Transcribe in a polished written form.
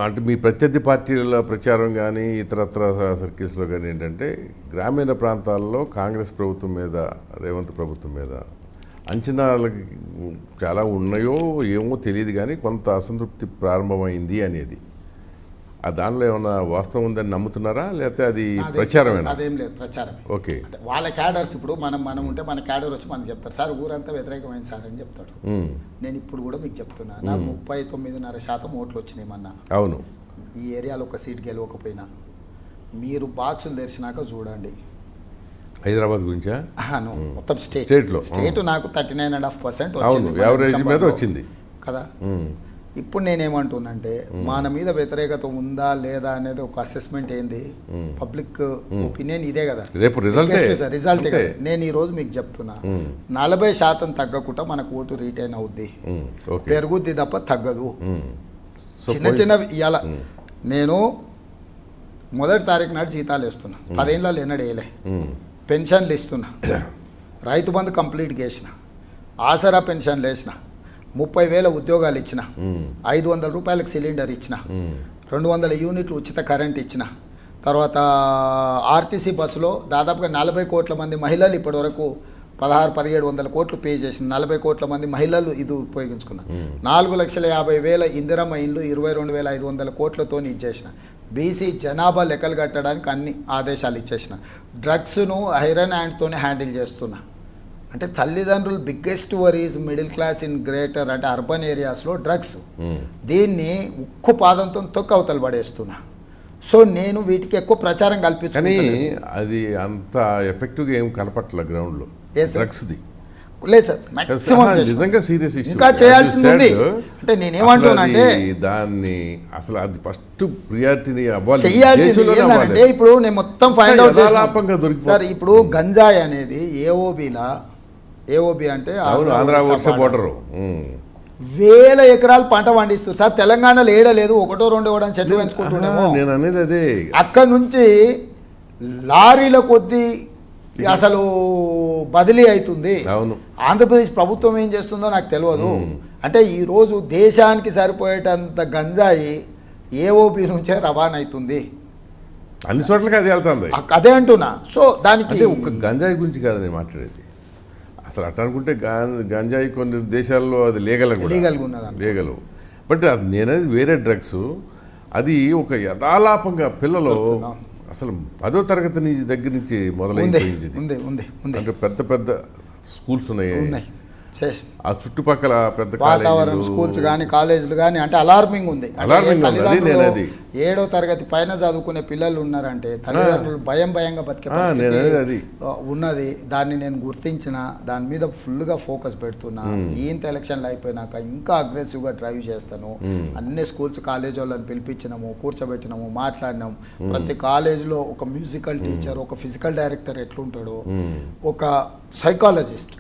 అంటే మీ ప్రత్యర్థి పార్టీల ప్రచారం కానీ ఇతరత్ర సర్కిల్స్లో కానీ ఏంటంటే గ్రామీణ ప్రాంతాల్లో కాంగ్రెస్ ప్రభుత్వం మీద రేవంత్ ప్రభుత్వం మీద అంచనాలకి చాలా ఉన్నాయో ఏమో తెలియదు కానీ కొంత అసంతృప్తి ప్రారంభమైంది అనేది ఆ దానిలో ఏమైనా వాస్తవం ఉందని నమ్ముతున్నారా లేకపోతే అది ప్రచారమేనా? అదేం లేదు, ప్రచారం. ఓకే, వాళ్ళ క్యాడర్స్ ఇప్పుడు మనం ఉంటే మన క్యాడర్ వచ్చి మనకు చెప్తారు, సార్ ఊరంతా వ్యతిరేకమైంది సార్ అని చెప్తాడు. నేను ఇప్పుడు కూడా మీకు చెప్తున్నా, నాకు 39.5% ఓట్లు వచ్చినాయి మొన్న. అవును, ఈ ఏరియాలో ఒక సీట్ గెలవకపోయినా మీరు బాక్సులు తెరిచినాక చూడండి. హైదరాబాద్ గురించా? మొత్తం స్టేట్ నాకు 39.5% వచ్చింది కదా. ఇప్పుడు నేనేమంటున్నానంటే మన మీద వ్యతిరేకత ఉందా లేదా అనేది ఒక అసెస్మెంట్ ఏంది, పబ్లిక్ ఒపీనియన్ ఇదే కదా, రేపు రిజల్ట్ కదా. నేను ఈ రోజు మీకు చెప్తున్నా 40% తగ్గకుండా మనకు ఓటు రీటైన్ అవుద్ది, పెరుగుద్ది తప్ప తగ్గదు. చిన్న ఇవాళ నేను 1వ తారీఖు నాడు జీతాలు వేస్తున్నా, 10 ఏళ్ళలో ఎన్నడూ వేయలే. పెన్షన్లు ఇస్తున్నా, రైతు బంధు కంప్లీట్గా వేసిన, ఆసరా పెన్షన్లు వేసిన, 30,000 ఉద్యోగాలు ఇచ్చిన, 500 రూపాయలకు సిలిండర్ ఇచ్చిన, 200 యూనిట్లు ఉచిత కరెంట్ ఇచ్చిన, తర్వాత ఆర్టీసీ బస్సులో దాదాపుగా 40 కోట్ల మంది మహిళలు ఇప్పటివరకు 16-1700 కోట్లు పే చేసిన, 40 కోట్ల మంది మహిళలు ఇది ఉపయోగించుకున్నారు. 4,50,000 ఇందిరమ్మ ఇండ్లు 22,500 కోట్లతో ఇచ్చేసిన, బీసీ జనాభా లెక్కలు కట్టడానికి అన్ని ఆదేశాలు ఇచ్చేసిన, డ్రగ్స్ను ఐరన్ హ్యాండ్తోనే హ్యాండిల్ చేస్తున్నా. అంటే తల్లిదండ్రులు biggest worries middle class in greater అంటే అర్బన్ ఏరియాస్లో డ్రగ్స్, దీన్ని ఉక్కు పాదంతో తొక్కు అవతలు పడేస్తున్నా. సో నేను వీటికి ఎక్కువ ప్రచారం కల్పించాను. అది అంత ఎఫెక్టివ్గా ఏం కనపట్ల గ్రౌండ్లో డ్రగ్స్ది లేదు సార్, మాక్సిమం నిజంగా సీరియస్ ఇష్యూ. ఇంకా చేయాల్సింది ఉంది. అంటే నేనేమంటున్నా అంటే దాన్ని అసలు అది ఫస్ట్ ప్రియారిటీని చేయాల్సింది ఏంటంటే ఇప్పుడు నేను మొత్తం ఫైండ్ అవుట్ చేసాను సార్. ఇప్పుడు గంజాయి అనేది ఏఓబి అంటే వేల ఎకరాలు పంట పండిస్తారు సార్. తెలంగాణలో ఏడలేదు, 1-2 ఇవ్వడానికి చెట్లు పెంచుకుంటున్నాము. నేను అనేది అదే, అక్కడ నుంచి లారీల కొద్దీ అసలు బదిలీ అవుతుంది. ఆంధ్రప్రదేశ్ ప్రభుత్వం ఏం చేస్తుందో నాకు తెలియదు. అంటే ఈరోజు దేశానికి సరిపోయేటంత గంజాయి ఏఓబి నుంచే రవాణా అవుతుంది, అన్ని చోట్లకి అది వెళ్తుంది. అదే అంటున్నా. సో దానికి ఒక గంజాయి గురించి కాదు నేను మాట్లాడేది. అసలు అట్లా అనుకుంటే గంజాయి కొన్ని దేశాల్లో అది లీగల్ బట్ అది నేనది వేరే డ్రగ్స్. అది ఒక యథాలాపంగా పిల్లలు అసలు 10వ తరగతి దగ్గర నుంచి మొదలైంది. అంటే పెద్ద పెద్ద స్కూల్స్ ఉన్నాయి, ఆ చుట్టుపక్కల పెద్ద వాతావరణం స్కూల్స్ కానీ కాలేజీలు కానీ అంటే అలార్మింగ్ ఉంది. 7వ తరగతి పైన చదువుకునే పిల్లలు ఉన్నారంటే తల్లిదండ్రులు భయంగా బతికే పరిస్థితి ఉన్నది. దాన్ని నేను గుర్తించిన, దాని మీద ఫుల్గా ఫోకస్ పెడుతున్నా. ఈంత ఎలక్షన్లు అయిపోయినాక ఇంకా అగ్రెసివ్గా డ్రైవ్ చేస్తాను. అన్ని స్కూల్స్ కాలేజ్ వాళ్ళని పిలిపించినాము, కూర్చోబెట్టినాము, మాట్లాడినాము. ప్రతి కాలేజీలో ఒక మ్యూజికల్ టీచర్, ఒక ఫిజికల్ డైరెక్టర్ ఎట్లుంటాడో, ఒక సైకాలజిస్ట్